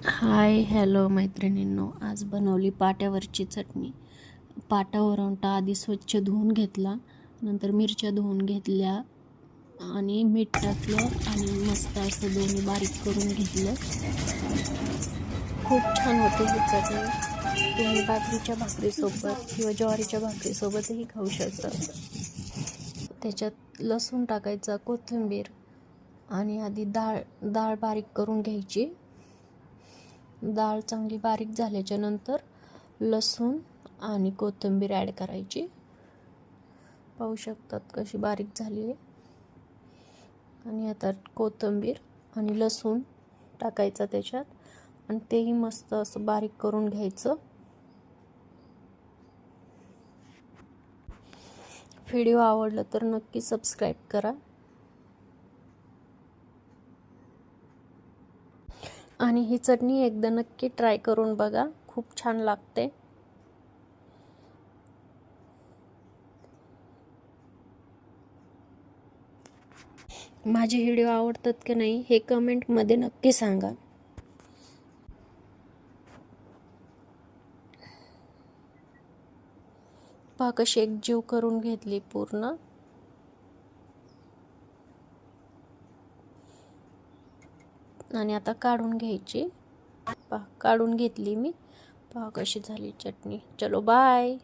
Hi hello मैत्रिणींनो, आज बनवली पाट्यावरची चटणी. पाटा वरवंटा आधी स्वच्छ धुवून घेतला, नंतर मिरच्या धुवून घेतल्या आणि मीठ टाकलं आणि मस्त असं दोन्ही बारीक करून घेतलं. खूप छान होते ही चटणी. तुम्ही बाजरीच्या भाकरीसोबत किंवा ज्वारीच्या भाकरीसोबतही खाऊ शकता. त्याच्यात लसूण टाकायचा, कोथिंबीर आणि आधी डाळ बारीक करून घ्यायची. डाळ चांगली बारीक झाल्याच्या नंतर लसूण आणि कोथिंबीर ॲड करायची. पाहू शकतात कशी बारीक झाली आहे. आणि आता कोथिंबीर आणि लसूण टाकायचं त्याच्यात आणि तेही मस्त असं बारीक करून घ्यायचं. व्हिडिओ आवडला तर नक्की सबस्क्राईब करा आणि ही चटणी एकदा नक्की ट्राय करून बघा, खूप छान लागते. माझे व्हिडिओ आवडतात की नाही हे कमेंटमध्ये नक्की सांगा. पहा कशी एकजीव करून घेतली पूर्ण. आणि आता काढून घ्यायची. पहा काढून घेतली मी. पहा कशी झाली चटणी. चलो बाय.